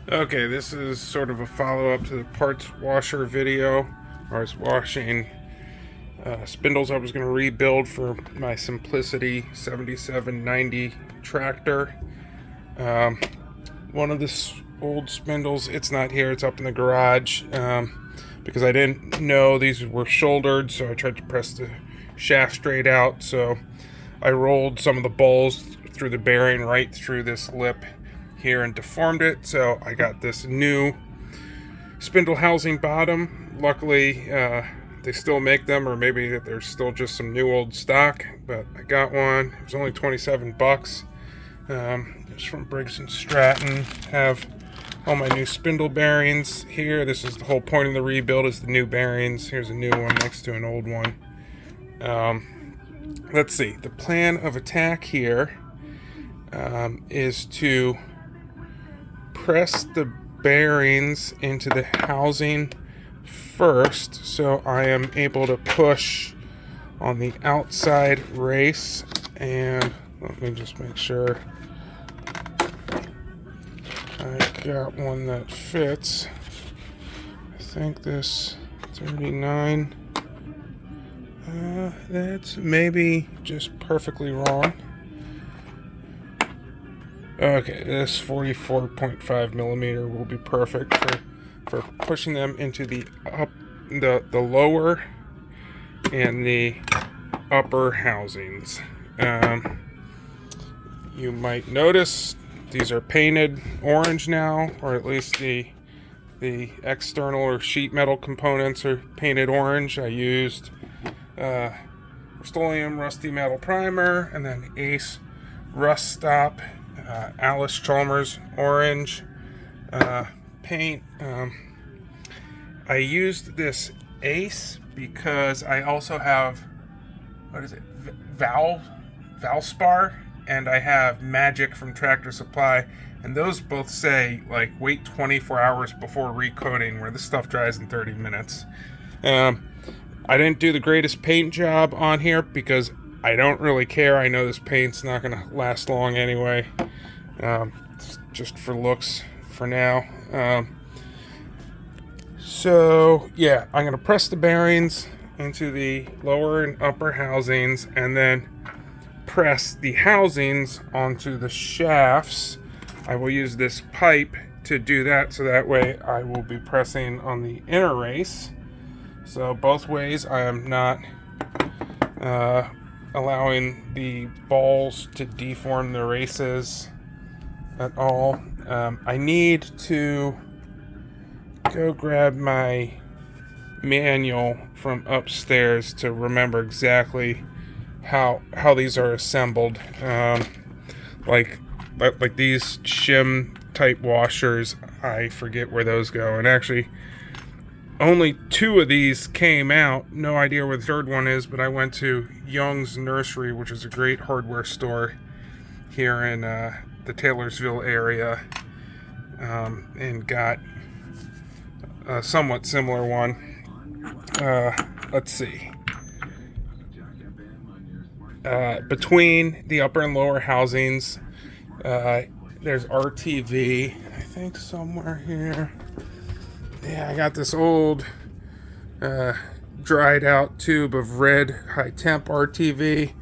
Okay, this is sort of a follow-up to the parts washer video. I was washing spindles I was going to rebuild for my Simplicity 7790 tractor. One of the old spindles, it's not here, it's up in the garage, because I didn't know these were shouldered, so I tried to press the shaft straight out. So I rolled some of the balls through the bearing right through this lip here and deformed it. So I got this new spindle housing bottom. Luckily, they still make them, or maybe there's still just some new old stock, but I got one. It was only 27 bucks. It's from Briggs & Stratton. Have all my new spindle bearings here. This is the whole point of the rebuild, is the new bearings. Here's a new one next to an old one. Let's see. The plan of attack here is to press the bearings into the housing first, so I am able to push on the outside race. And let me just make sure I got one that fits. I think this 39, that's maybe just perfectly wrong. Okay, this 44.5 millimeter will be perfect for pushing them into the lower and the upper housings. You might notice these are painted orange now, or at least the external or sheet metal components are painted orange. I used Rust-Oleum Rusty Metal Primer, and then Ace Rust Stop Allis Chalmers orange paint. I used this Ace because I also have, what is it, Valspar, and I have Magic from Tractor Supply, and those both say like wait 24 hours before recoating, where this stuff dries in 30 minutes. I didn't do the greatest paint job on here because I don't really care. I know this paint's not going to last long anyway. Just for looks for now. So yeah, I'm going to press the bearings into the lower and upper housings, and then press the housings onto the shafts. I will use this pipe to do that, so that way I will be pressing on the inner race. So both ways, I am not allowing the balls to deform the races at all. I need to go grab my manual from upstairs to remember exactly how these are assembled. Like these shim type washers, I forget where those go. And actually, only 2 of these came out. No idea where the third one is, but I went to Young's Nursery, which is a great hardware store here in the Taylorsville area, and got a somewhat similar one. Let's see. Between the upper and lower housings, there's RTV, I think, somewhere here. Yeah, I got this old dried out tube of red high temp RTV.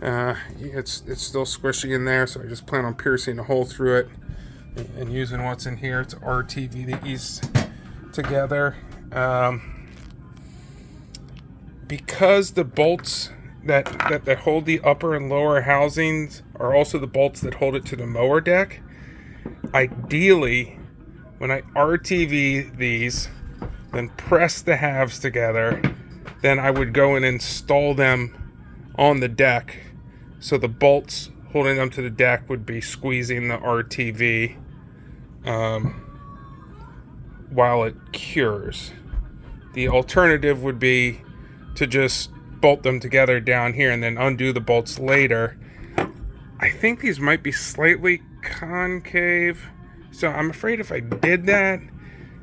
It's still squishy in there, so I just plan on piercing a hole through it and using what's in here to RTV these together. Because the bolts that hold the upper and lower housings are also the bolts that hold it to the mower deck, ideally, when I RTV these, then press the halves together, then I would go and install them on the deck, so the bolts holding them to the deck would be squeezing the RTV while it cures. The alternative would be to just bolt them together down here and then undo the bolts later. I think these might be slightly concave, so I'm afraid if I did that,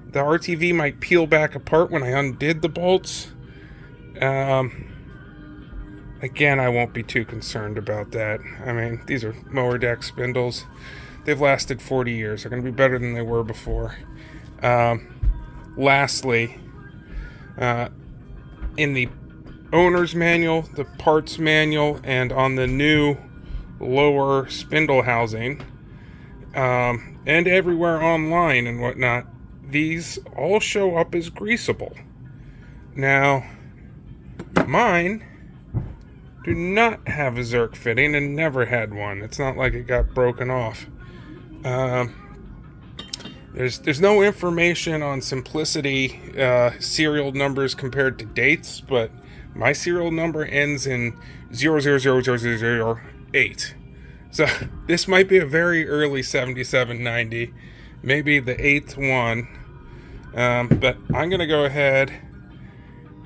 the RTV might peel back apart when I undid the bolts. Again, I won't be too concerned about that. I mean, these are mower deck spindles. they've lasted 40 years. They're going to be better than they were before. Lastly, in the owner's manual, the parts manual, and on the new lower spindle housing, and everywhere online and whatnot, these all show up as greasable. Now, mine do not have a Zerk fitting and never had one. It's not like it got broken off. There's no information on simplicity serial numbers compared to dates, but my serial number ends in 000008. So this might be a very early 7790, maybe the 8th one. But I'm going to go ahead.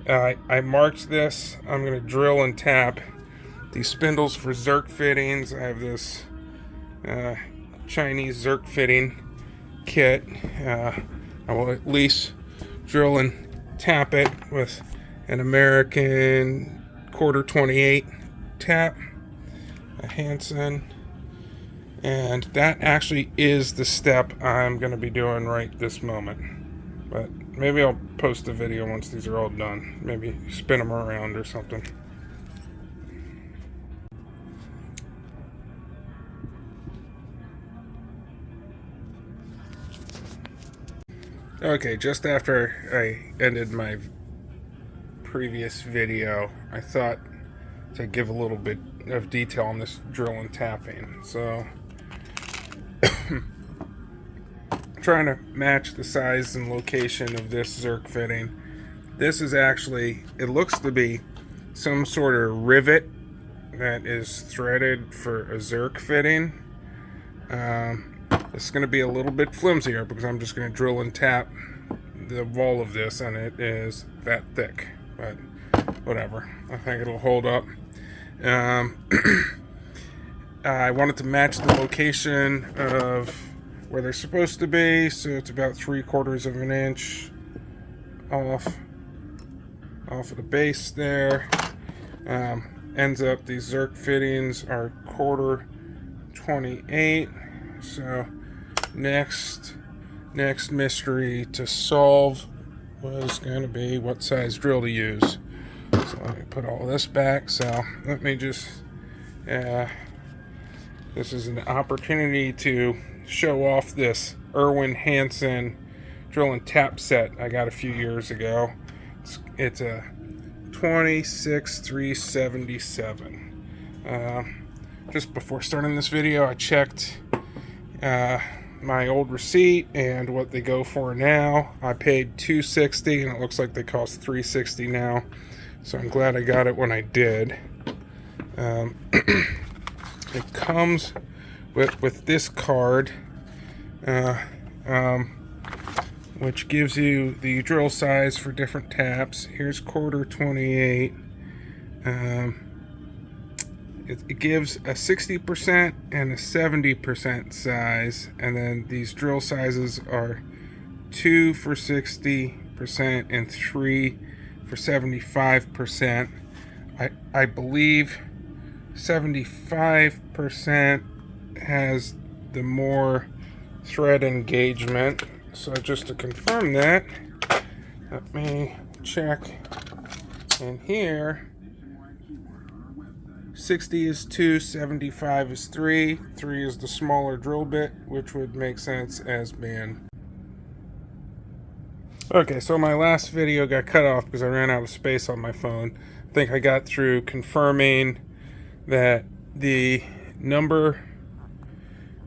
I marked this. I'm going to drill and tap these spindles for Zerk fittings. I have this Chinese Zerk fitting kit. I will at least drill and tap it with an American quarter 28 tap, a Hansen, and that actually is the step I'm going to be doing right this moment. But maybe I'll post a video once these are all done. Maybe spin them around or something. Okay, just after I ended my previous video, I thought to give a little bit of detail on this drill and tapping. So, trying to match the size and location of this Zerk fitting. This is actually, it looks to be some sort of rivet that is threaded for a Zerk fitting. It's going to be a little bit flimsier because I'm just going to drill and tap the wall of this, and it is that thick, but whatever. I think it'll hold up. I wanted to match the location of where they're supposed to be, so it's about 3/4 of an inch off of the base there. Ends up these Zerk fittings are quarter 28. So next mystery to solve was going to be what size drill to use. So let me put all this back. So let me just, this is an opportunity to show off this Irwin Hansen drill and tap set I got a few years ago. It's a 26377. Just before starting this video, I checked my old receipt and what they go for now. I paid $260 and it looks like they cost $360 now, so I'm glad I got it when I did. It comes with this card, which gives you the drill size for different taps. Here's quarter 28. It gives a 60% and a 70% size, and then these drill sizes are 2 for 60% and 3 for 75%. I believe 75% has the more thread engagement. So just to confirm that, let me check in here. 60 is 2, 75 is 3. 3 is the smaller drill bit, which would make sense as being. Okay, so my last video got cut off because I ran out of space on my phone. I think I got through confirming that the number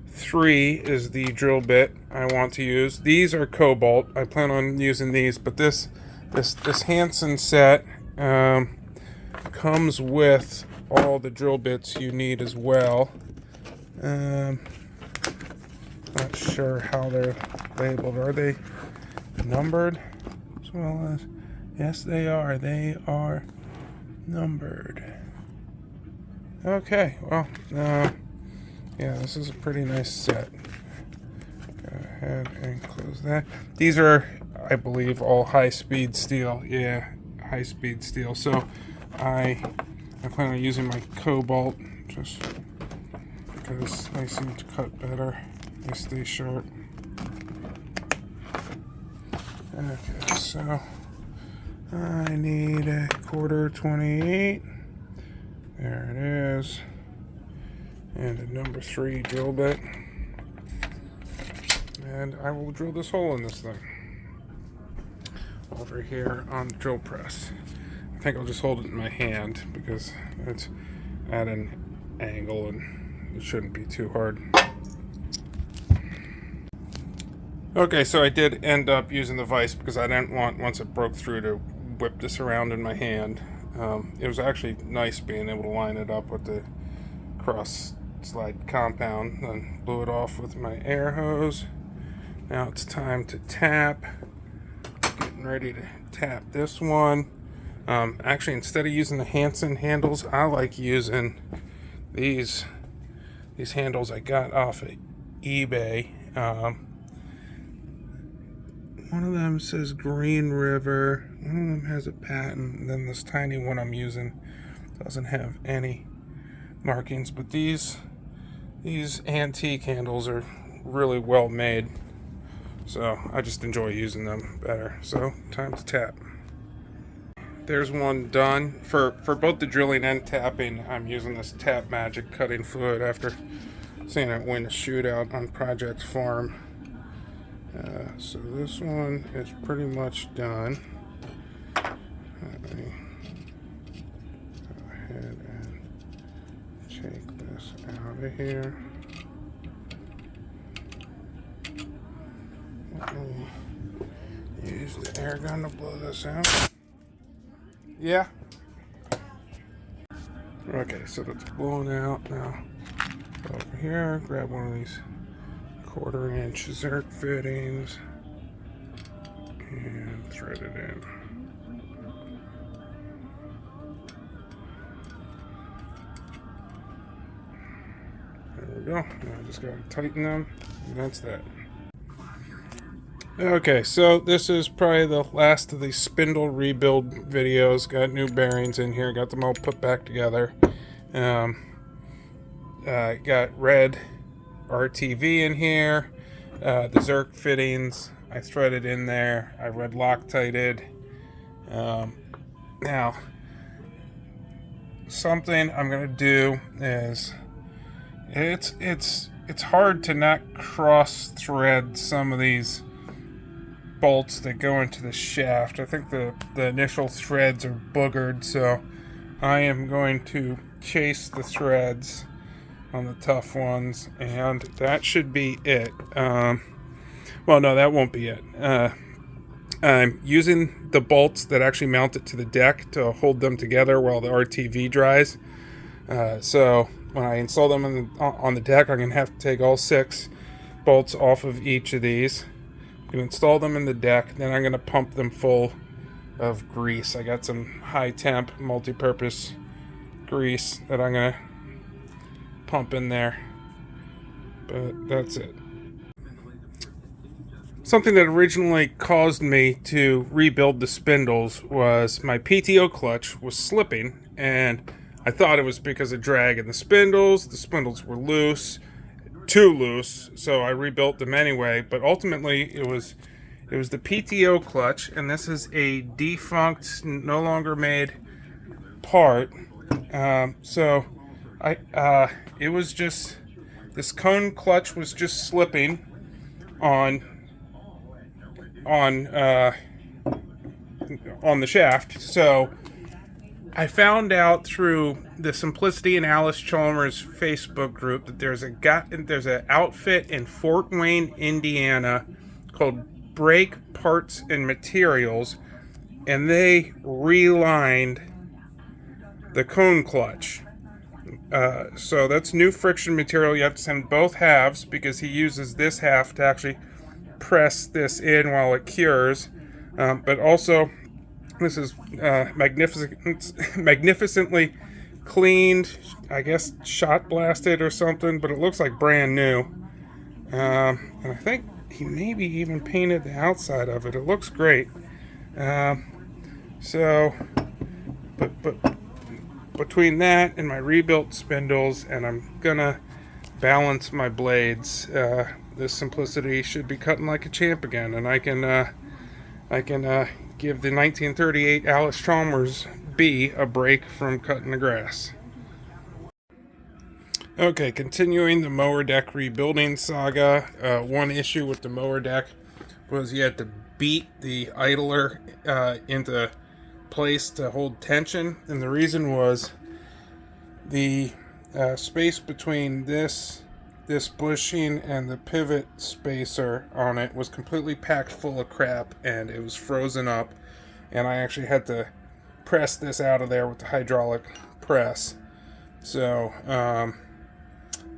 3 is the drill bit I want to use. These are cobalt. I plan on using these, but this Hansen set comes with all the drill bits you need as well. Not sure how they're labeled. Are they numbered as well as? Yes, they are. They are numbered. Okay, well, yeah, this is a pretty nice set. Go ahead and close that. These are, I believe, all high-speed steel. Yeah, high-speed steel. So I plan on using my cobalt just because they seem to cut better. they stay sharp. Okay, so I need a 1/4 28. There it is. And a number 3 drill bit. And I will drill this hole in this thing. Over here on the drill press. I think I'll just hold it in my hand because it's at an angle and it shouldn't be too hard. Okay, so I did end up using the vise because I didn't want, once it broke through, to whip this around in my hand. It was actually nice being able to line it up with the cross slide compound. Then blew it off with my air hose. Now it's time to tap. Getting ready to tap this one. Actually, instead of using the Hansen handles, I like using these handles I got off of eBay. One of them says Green River. One of them has a patent. And then this tiny one I'm using doesn't have any markings. But these antique handles are really well made. So I just enjoy using them better. So time to tap. There's one done. For both the drilling and tapping, I'm using this Tap Magic cutting fluid after seeing it win a shootout on Project Farm. So this one is pretty much done. Let me go ahead and take this out of here. Let me use the air gun to blow this out. Yeah. Okay, so that's blown out now. Go over here, grab one of these 1/4 inch Zerk fittings and thread it in. There we go. Now I just gotta tighten them, and that's that. Okay, so this is probably the last of the spindle rebuild videos. Got new bearings in here, got them all put back together. Got red RTV in here, the Zerk fittings I threaded in there, I red Loctited. Now something I'm gonna do is it's hard to not cross thread some of these bolts that go into the shaft. I think the initial threads are boogered, so I am going to chase the threads on the tough ones, and that should be it. Well, no, that won't be it. I'm using the bolts that actually mount it to the deck to hold them together while the RTV dries. So when I install them on the deck, I'm going to have to take all 6 bolts off of each of these. I'm going to install them in the deck, then I'm going to pump them full of grease. I got some high temp multi-purpose grease that I'm going to pump in there, but that's it. Something that originally caused me to rebuild the spindles was my PTO clutch was slipping, and I thought it was because of drag in the spindles. The spindles were loose, too loose, so I rebuilt them anyway. But ultimately, it was the PTO clutch, and this is a defunct, no longer made part. So it was just, this cone clutch was just slipping on the shaft. So I found out through the Simplicity and Allis Chalmers Facebook group that there's an outfit in Fort Wayne, Indiana called Brake Parts and Materials, and they relined the cone clutch. So that's new friction material. You have to send both halves because he uses this half to actually press this in while it cures. But also, this is magnificently cleaned, I guess shot blasted or something, but it looks like brand new. And I think he maybe even painted the outside of it. It looks great. So, but between that and my rebuilt spindles, and I'm gonna balance my blades this simplicity should be cutting like a champ again, and I can give the 1938 Allis Chalmers B a break from cutting the grass. Okay, continuing the mower deck rebuilding saga. One issue with the mower deck was you had to beat the idler into place to hold tension, and the reason was the space between this bushing and the pivot spacer on it was completely packed full of crap, and it was frozen up, and I actually had to press this out of there with the hydraulic press. So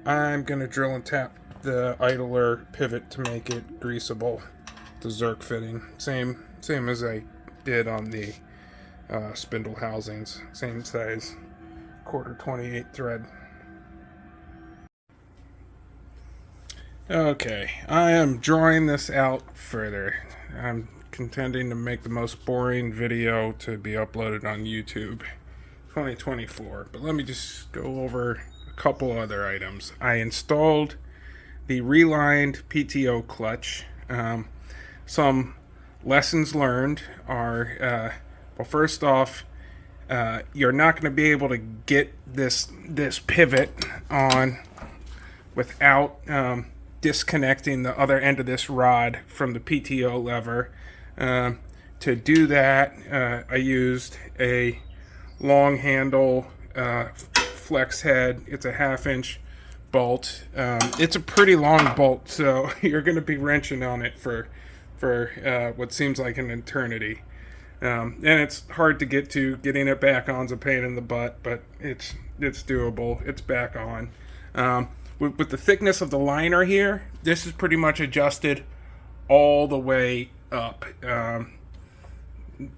I'm gonna drill and tap the idler pivot to make it greasable, the Zerk fitting, same as I did on the spindle housings, same size, 1/4 28 thread. Okay, I am drawing this out further. I'm contending to make the most boring video to be uploaded on YouTube 2024, but let me just go over a couple other items. I installed the relined PTO clutch. Some lessons learned are, well, first off, you're not going to be able to get this pivot on without disconnecting the other end of this rod from the PTO lever. To do that, I used a long handle flex head. It's a 1/2 inch bolt. It's a pretty long bolt, so you're going to be wrenching on it for what seems like an eternity. And it's hard to get to. Getting it back on is a pain in the butt, but it's doable. It's back on. With the thickness of the liner here, this is pretty much adjusted all the way up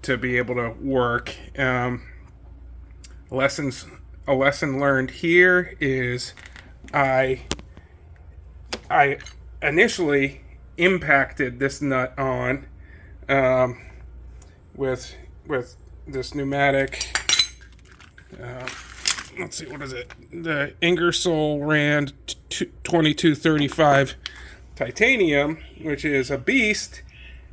to be able to work. A lesson learned here is I initially impacted this nut on with this pneumatic. Let's see, what is it? The Ingersoll Rand 2235 titanium, which is a beast,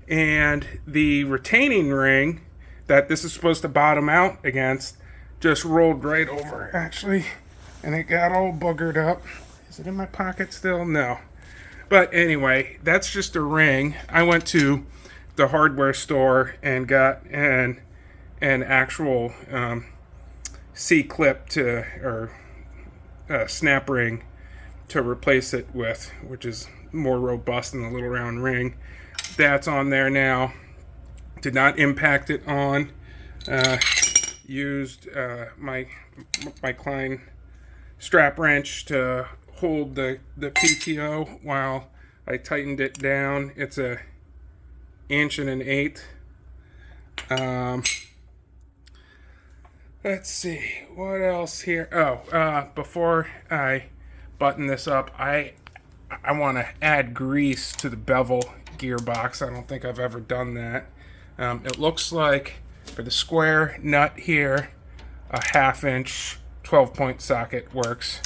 and the retaining ring that this is supposed to bottom out against just rolled right over, actually, and it got all boogered up. Is it in my pocket still? No. But anyway, that's just a ring. I went to the hardware store and got an actual C-clip or snap ring to replace it with, which is more robust than the little round ring. That's on there now. Did not impact it on. Used my Klein strap wrench to hold the PTO while I tightened it down. It's a 1 1/8 inch. Let's see, what else here? Before I button this up, I want to add grease to the bevel gearbox. I don't think I've ever done that. It looks like for the square nut here, a 1/2 inch 12-point socket works.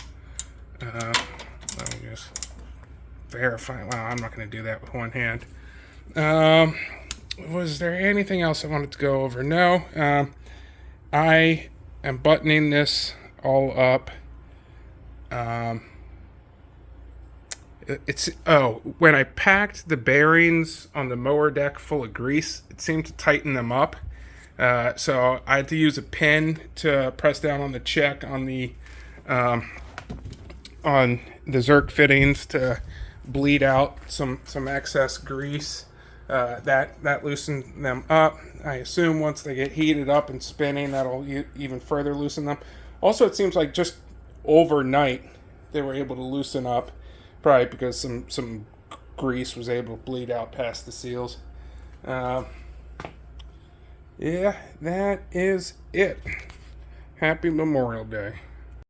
Let me just verify. Well, I'm not going to do that with one hand. Was there anything else I wanted to go over? No. I am buttoning this all up. When I packed the bearings on the mower deck full of grease, it seemed to tighten them up. So I had to use a pin to press down on the check on the Zerk fittings to bleed out some excess grease. That loosened them up. I assume once they get heated up and spinning, that'll even further loosen them. Also, it seems like just overnight they were able to loosen up, probably because some grease was able to bleed out past the seals. Yeah, that is it. Happy Memorial Day.